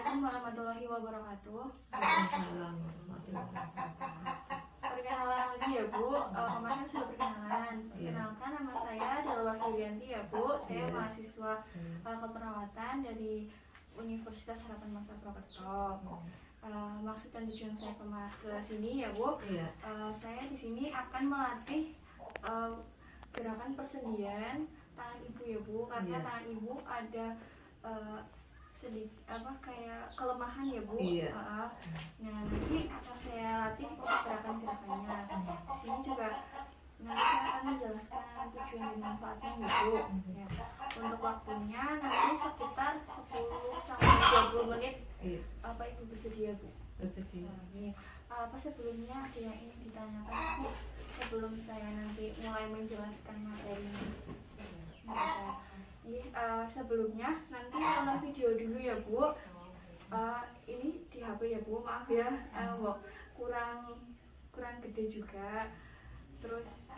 Assalamualaikum warahmatullahi wabarakatuh. Waalaikumsalam warahmatullahi wabarakatuh. Perkenalan lagi ya Bu, kemarin sudah perkenalan. Perkenalkan, nama saya adalah Yulianti ya Bu. Saya mahasiswa keperawatan dari Universitas Harapan Bangsa Purwokerto. Maksud dan tujuan saya ke sini ya Bu, saya di sini akan melatih gerakan persendian tangan ibu ya Bu, karena tangan ibu ada sedikit kayak kelemahan ya Bu. Nah, nanti akan saya latih gerakan-gerakannya. Di sini juga nanti saya akan menjelaskan tujuan dan manfaatnya ya Bu. Ya. Untuk waktunya nanti sekitar 10 sampai 20 menit. Apa Ibu bersedia Bu? Bersedia. Sebelumnya ada yang ingin ditanyakan Bu sebelum saya nanti mulai menjelaskan materinya? Sebelumnya nanti tonton video dulu ya Bu. Ini di HP ya Bu, maaf ya, kurang gede juga. Terus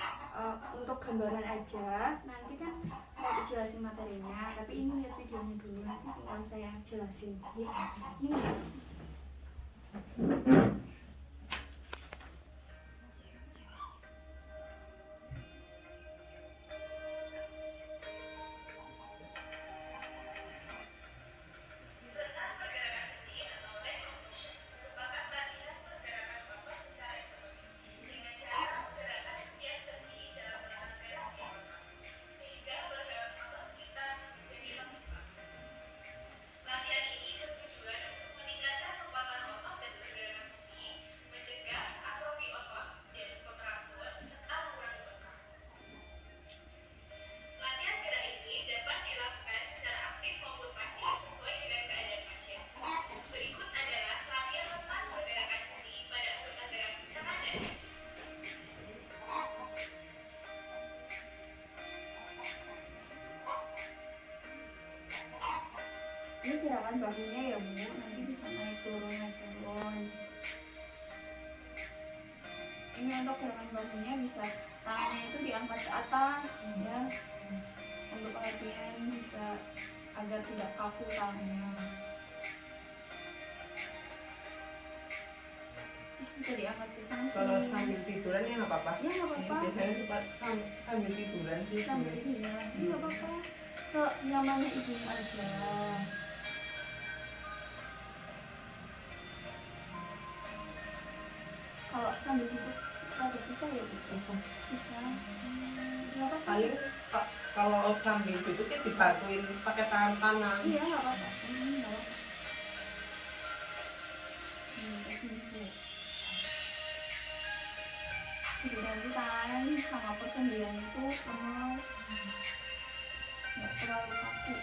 untuk gambaran aja, nanti kan mau dijelasin materinya, tapi ini lihat videonya dulu, nanti tinggal saya jelasin. Ini gerakan bahunya ya Bu, nanti bisa naik turun. Ini untuk gerakan bahunya bisa tangannya itu diangkat ke atas ya, untuk latihan bisa agar tidak kaku tangannya. Terus bisa diangkat ke samping. Kalau sambil tiduran ya nggak apa-apa? Ya nggak apa-apa. Biasanya suka sambil tiduran sih. Sambil tiduran, nggak apa-apa. Senyamannya ibu aja. Kalau sambil duduk ada susah ya Bu? Susah. Nggak apa-apa. Paling kalau sambil duduknya dibantuin pakai tangan kanan. Iya nggak apa-apa. Jadi nanti tangan sama persendian itu lemas, nggak terlalu kaku.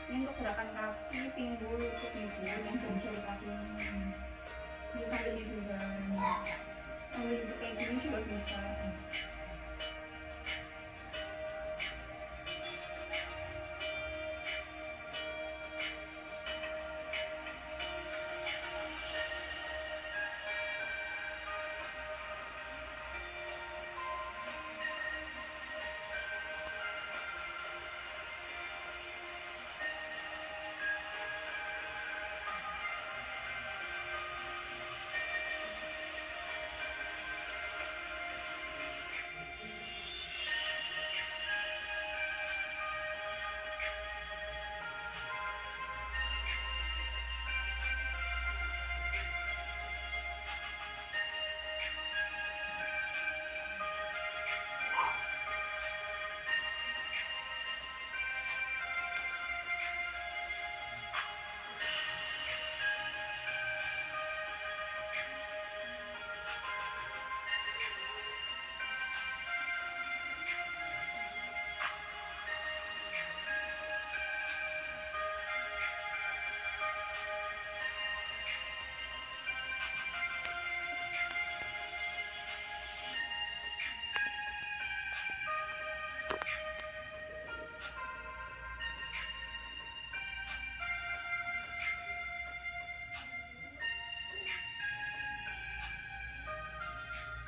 Ini untuk gerakan kaki, pinggul, lutut ibu yang jari kakinya. Bisa sambil tiduran, sambil duduk kayak gini juga bisa.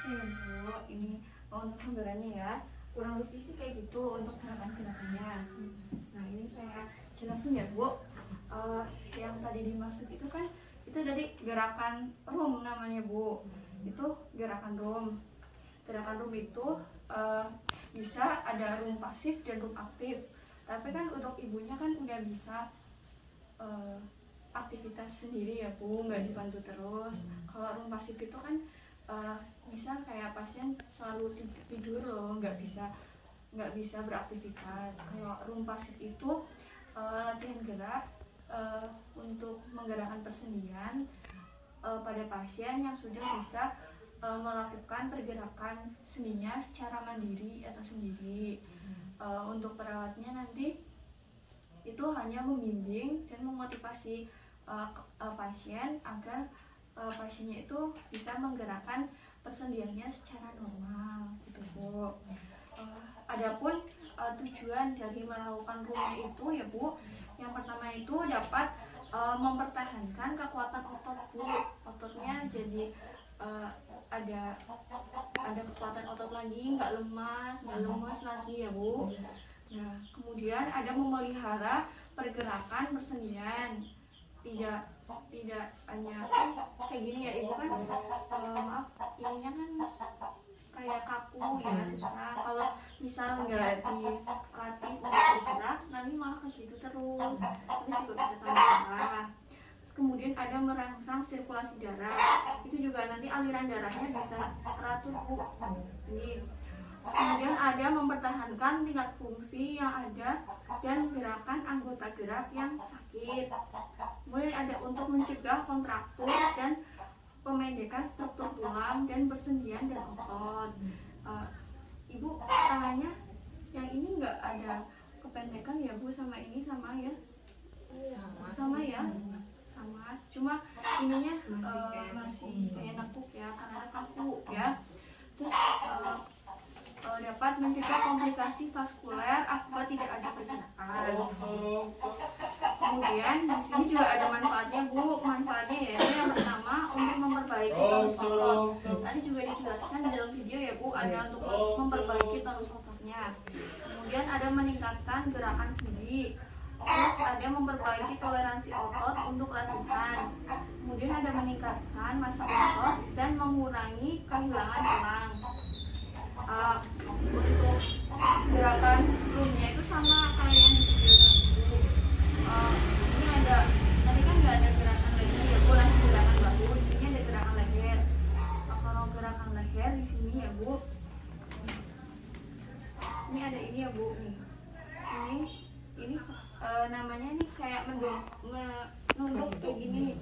Iya Bu, ini untuk gambarannya ya. Kurang lebih sih kayak gitu untuk gerakan-gerakannya. Nah ini saya jelasin ya Bu. Yang tadi dimaksud itu kan itu dari gerakan room namanya Bu. Itu gerakan room. Gerakan room itu bisa ada room pasif dan room aktif. Tapi kan untuk ibunya kan udah bisa aktivitas sendiri ya Bu, nggak dibantu terus. Kalau room pasif itu kan bisa kayak pasien selalu tidur loh, nggak bisa beraktivitas. Kalau room pasif itu latihan gerak untuk menggerakkan persendian pada pasien yang sudah bisa melakukan pergerakan sendinya secara mandiri atau sendiri. Untuk perawatnya nanti itu hanya membimbing dan memotivasi pasien agar pasiennya itu bisa menggerakkan persendiannya secara normal gitu Bu. Adapun tujuan dari melakukan roomnya itu ya Bu, yang pertama itu dapat mempertahankan kekuatan otot Bu. Ototnya jadi ada kekuatan otot lagi, nggak lemas lagi ya Bu. Nah, kemudian ada memelihara pergerakan persendian. Tidak hanya kayak gini ya Ibu kan, maaf ininya kan kayak kaku ya, susah. Kalau misal nggak dilatih untuk bergerak, nanti malah ke situ terus, itu juga bisa tambah parah. Terus kemudian ada merangsang sirkulasi darah, itu juga nanti aliran darahnya bisa teratur Bu. Ini kemudian ada mempertahankan tingkat fungsi yang ada dan gerakan anggota gerak yang sakit. Kemudian ada untuk mencegah kontraktur dan pemendekan struktur tulang dan persendian dan otot. Ibu tangannya yang ini nggak ada kependekan ya Bu, sama ini sama ya? Sama ya? Sama, cuma ininya masih kayak nekuk ya, karena kaku ya. Terus dapat mencegah komplikasi vaskuler akibat tidak ada pergerakan. Kemudian di sini juga ada manfaatnya Bu. Manfaatnya yaitu yang pertama untuk memperbaiki tonus otot. Tadi juga dijelaskan di dalam video ya Bu, ada untuk memperbaiki tonus ototnya. Kemudian ada meningkatkan gerakan sendi. Terus ada memperbaiki toleransi otot untuk latihan. Kemudian ada meningkatkan massa otot dan mengurangi kehilangan tulang. Untuk gerakan roomnya itu sama kayak yang di video tadi. Ini ada, tadi kan nggak ada gerakan leher ya Bu, langsung gerakan bahu. Di sini ada gerakan leher. Kalau gerakan leher di sini ya Bu, ini ada ini ya Bu nih. Ini namanya nih kayak nunduk kayak gini,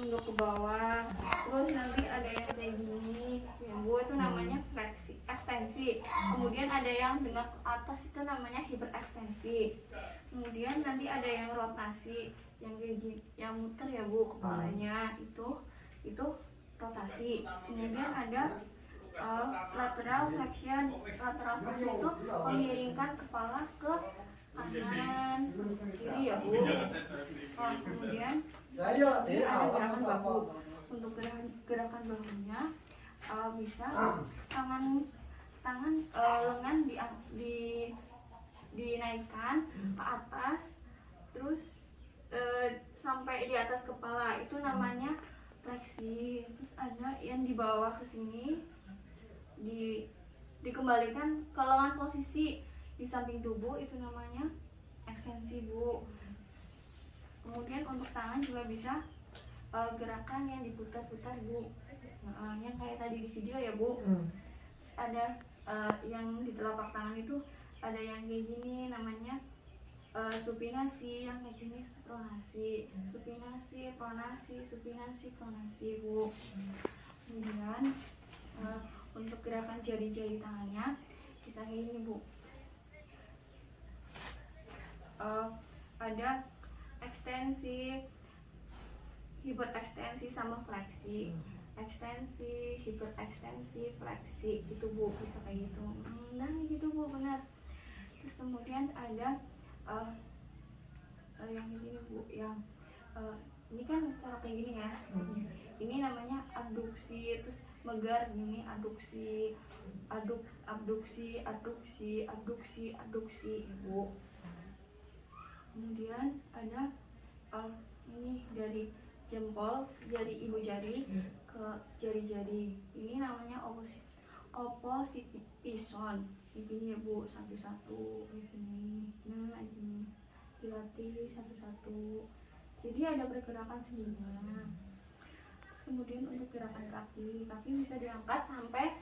nunduk ke bawah. Terus nanti ada yang kayak gini ya Bu, itu namanya fleksi ekstensi. Kemudian ada yang dengan ke atas, itu namanya hiperekstensi. Kemudian nanti ada yang rotasi, yang kayak gini, yang muter ya Bu kepalanya, itu rotasi. Kemudian ada lateral flexion. Lateral flexion itu memiringkan kepala ke kanan kiri ya Bu. Kemudian ini ada gerakan bahu. Untuk gerakan bahunya bisa tangan lengan dinaikkan ke atas, terus sampai di atas kepala, itu namanya fleksi. Terus ada yang di bawah ke sini, dikembalikan ke lengan posisi di samping tubuh, itu namanya ekstensi Bu. Kemudian untuk tangan juga bisa gerakan yang diputar-putar Bu, yang kayak tadi di video ya Bu. Terus ada yang di telapak tangan itu ada yang kayak gini, namanya supinasi, yang kayak gini pronasi. Supinasi, pronasi, supinasi, pronasi Bu. Kemudian untuk gerakan jari-jari tangannya bisa kayak gini Bu. Ada ekstensi, hiperekstensi sama fleksi. Ekstensi, hiperekstensi, fleksi gitu Bu, bisa kayak gitu. Nah gitu Bu, benar. Terus kemudian ada yang ini Bu, yang ini kan cara kayak gini ya. Ini namanya abduksi, terus megar gini, aduksi, abduksi, ibu. Kemudian ada ini dari jempol, jari ibu jari ke jari-jari, ini namanya opositison. Ini ya bu, satu-satu ini, nah ini dilatih satu-satu, jadi ada pergerakan sebelumnya. Terus kemudian untuk gerakan kaki bisa diangkat sampai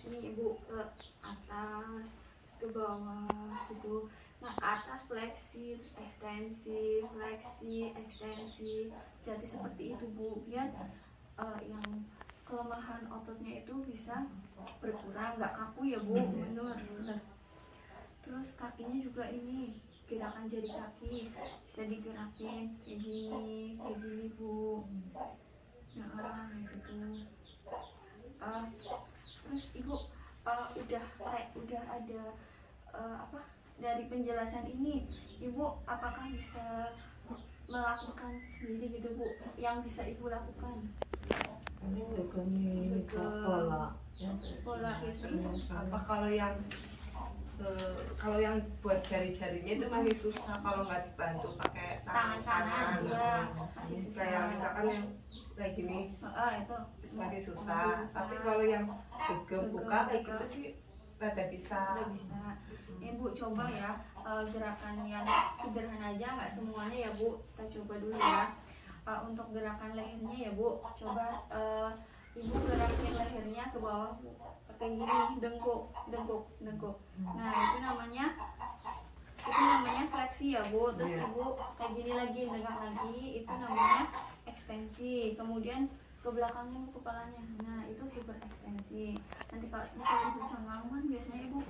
sini ibu, ke atas, terus ke bawah gitu. Nah, ke atas fleksi, ekstensi, fleksi, ekstensi, jadi seperti itu bu, biar yang kelemahan ototnya itu bisa berkurang, nggak kaku ya bu, bener. Terus kakinya juga ini, gerakan jari kaki bisa digerakin kayak gini bu. Nah gitu. Terus ibu udah ada dari penjelasan ini, ibu apakah bisa melakukan sendiri gitu bu, yang bisa ibu lakukan? Pola itu Apa kalau yang buat jari-jarinya itu masih susah kalau nggak dibantu pakai tangan. ya masih susah. Kayak misalkan yang kayak gini Itu masih susah. Tapi kalau yang gegem buka kayak gitu sih rada bisa. udah bisa. Bu coba ya, gerakan yang sederhana aja, nggak semuanya ya bu, kita coba dulu ya. Untuk gerakan lehernya ya bu, coba ibu gerakin lehernya ke bawah bu, kayak gini, dengkuk. Nah itu namanya fleksi ya bu. Terus ibu kayak gini lagi, tegak lagi, itu namanya ekstensi. Kemudian ke belakangnya bu, kepalanya, nah itu hiperekstensi. Nanti kalau misalnya ibu canglaman, biasanya ibu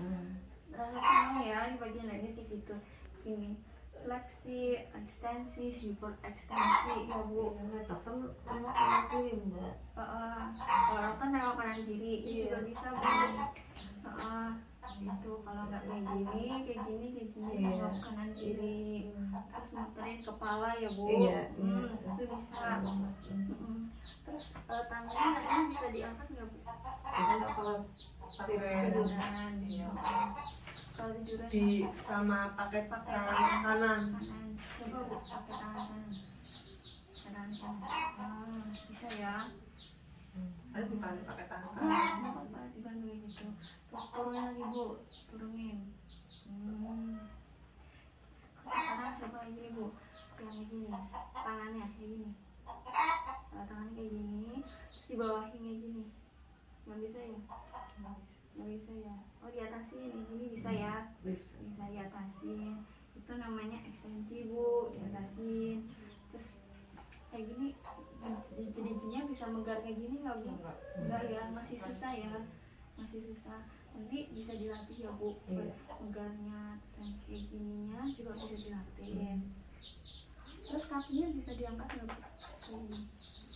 rasa canglang ya di bagian leher kayak gitu, gini, fleksi, ekstensi, hiperekstensi ya bu. Kalau kan nengok kanan kiri itu juga bisa bu. Itu kalau nggak kayak gini nengok kanan kiri, terus muterin kepala ya bu. Itu bisa. Terus tangannya ini bisa diangkat nggak bu? Bisa kalau Tiduran. Kalau tiduran di sama pakai tangan kanan. Coba bu, pakai tangan kanan. Bisa ya. Ada dibantu pakai tangan Nggak kanan. apa-apa, dibantu gitu. Terus turunin lagi bu, turunin. Sekarang coba ini bu, yang gini, tangannya kayak gini. Tangannya kayak gini, terus dibawahin kayak gini. Nggak bisa ya? Nggak bisa ya. Oh diatasin, yang gini bisa ya? Bisa diatasin. Itu namanya ekstensi bu, diatasin. Terus kayak gini, jenis-jenisnya bisa menggar kayak gini nggak bu? Enggak ya, masih susah ya, masih susah. Nanti bisa dilatih ya bu, menggarnya. Terus yang kayak gininya juga bisa dilatih. Terus kakinya bisa diangkat nggak bu?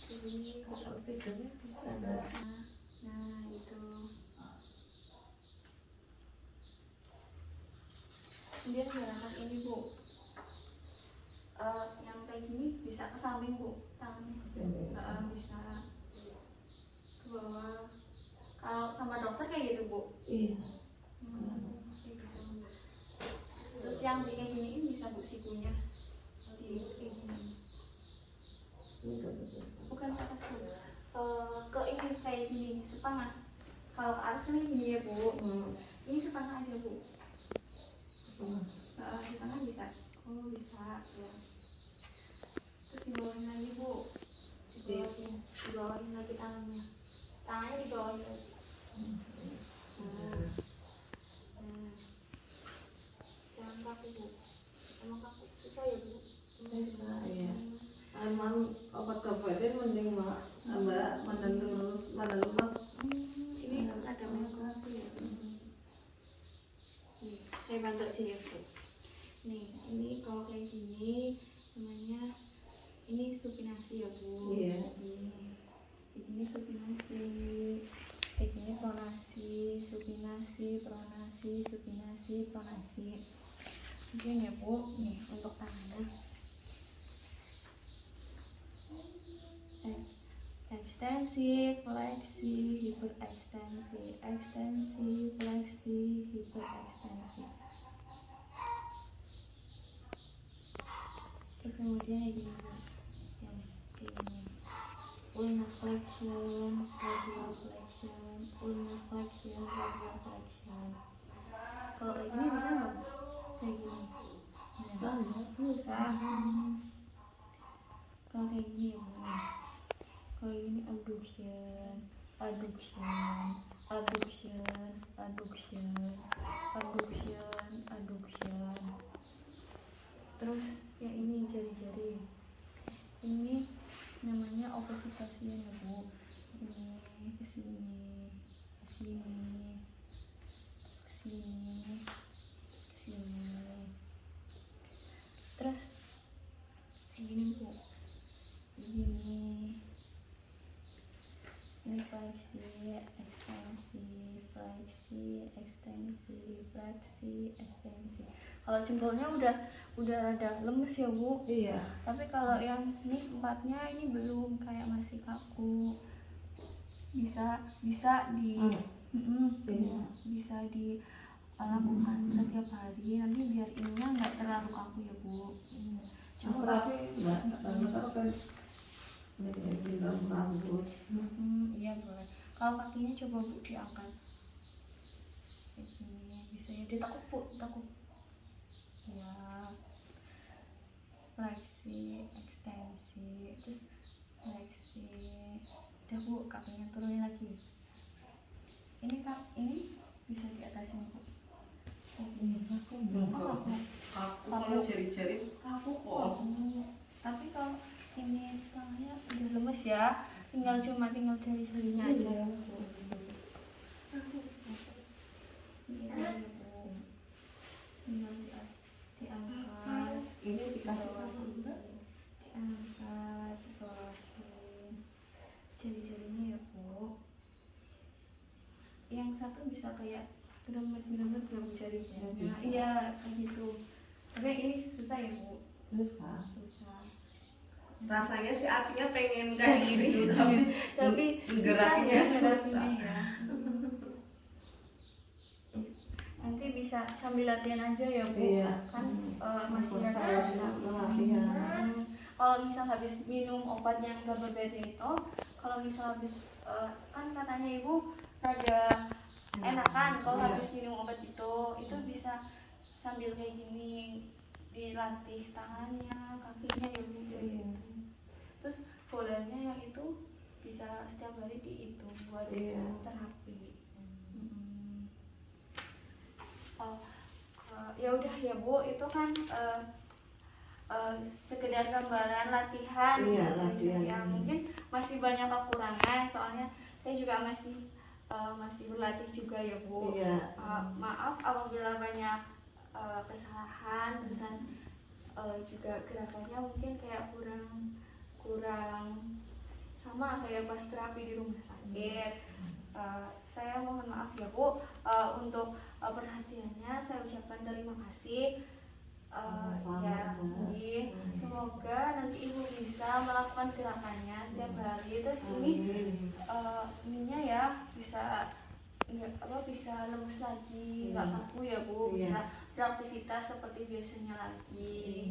Kayak gini, bisa. Nah itu. Kemudian gerakan ini bu, yang kayak gini bisa ke samping bu, tangannya bisa ke bawah. Kalau sama dokter kayak gitu bu. Kayak gitu. Terus yang kayak gini ini bisa bu, sikunya di kayak gini, bukan ke atas bu, ke ini kayak gini, setengah. Kalau ke atas kan gini ya bu, ini setengah aja bu. Di sana bisa. Oh bisa ya. Terus dibawahin lagi bu, dibawahin lagi tangannya dibawahin lagi. Jangan kaku bu, emang kaku susah ya bu? Bisa ya. Emang obat kabupaten mending mbak mana lemas. Ini ada merah ya. Nih, saya bantu aja ya bu. Nih, ini kalau kayak gini namanya ini supinasi ya bu. Iya. Ini supinasi. Kayak gini pronasi, supinasi, pronasi. Mungkin ya bu, nih untuk tangannya. ekstensi, fleksi, hiperekstensi, ekstensi, fleksi, hiperekstensi. Terus kemudian yang gini, yang kayak gini, ulnar flexion, radial flexion, ulnar flexion, radial flexion. Kalau kayak gini bisa nggak Bu? Kayak gini Bisa ya. bisa. Kalau kayak gini ya Bu, kalau ini abduction, adduction, abduction, adduction, abduction, adduction. Terus yang ini jari-jari, ini namanya opositasian ya Bu. Ini ke sini, ke sini, terus ke sini, ke sini. Terus kayak gini Bu, begini. Ini fleksi, ekstensi, fleksi, ekstensi, fleksi, ekstensi. Kalau jempolnya udah rada lemes ya Bu. Iya. Tapi kalau yang ini empatnya ini belum, kayak masih kaku. Bisa di Iya. bisa dilakukan setiap hari. Nanti biar ininya nggak terlalu kaku ya Bu. Cuma terapi mbak, kalau kan ini rambut. Iya boleh. Kalau kakinya coba Bu diangkat. Kayak gini bisa ya. Ditekuk Bu, tekuk. Ya. Fleksi, ekstensi, terus fleksi. Udah Bu, kakinya turunin lagi. Ini bisa diatasin Bu. Kayak gini. Aku belum. Kaku. Aku kalau jari-jari kaku kok. Tapi kalau ini setengahnya udah lemes ya, tinggal jari-jarinya aja ya Bu. Tinggal diangkat, Ini dikasih sama mbak. diangkat, dibawahin jari-jarinya ya Bu. Yang satu bisa kayak geremet-geremet gak Bu jarinya? Ya, bisa. Iya kayak gitu. Tapi ini susah ya Bu. Susah. Susah. Rasanya sih artinya pengen kayak gitu, tapi susah gerakinnya ya, susah. gerakinnya ya. Nanti bisa sambil latihan aja ya Bu. Iya. Kan masih Saya ada latihan. kalau misal habis minum obat yang gak berbeda itu, kalau misal habis kan katanya Ibu rada enakan kalau Iya. habis minum obat itu bisa sambil kayak gini dilatih tangannya, kakinya ya Bu. Iya. Terus bolanya yang itu bisa setiap hari dihitung buat Iya. terapi. Ya udah ya Bu, itu kan sekedar gambaran latihan. Iya, latihan. Ya, mungkin masih banyak kekurangan, soalnya saya juga masih berlatih juga ya Bu. Iya. Maaf apabila banyak kesalahan, terusan juga gerakannya mungkin kayak kurang sama kayak pas terapi di rumah sakit. Saya mohon maaf ya Bu, untuk perhatiannya saya ucapkan terima kasih. Ya, iya. Semoga nanti Ibu bisa melakukan gerakannya setiap hari. Terus ini ininya ya bisa lemes lagi, nggak kaku ya Bu, bisa beraktivitas seperti biasanya lagi.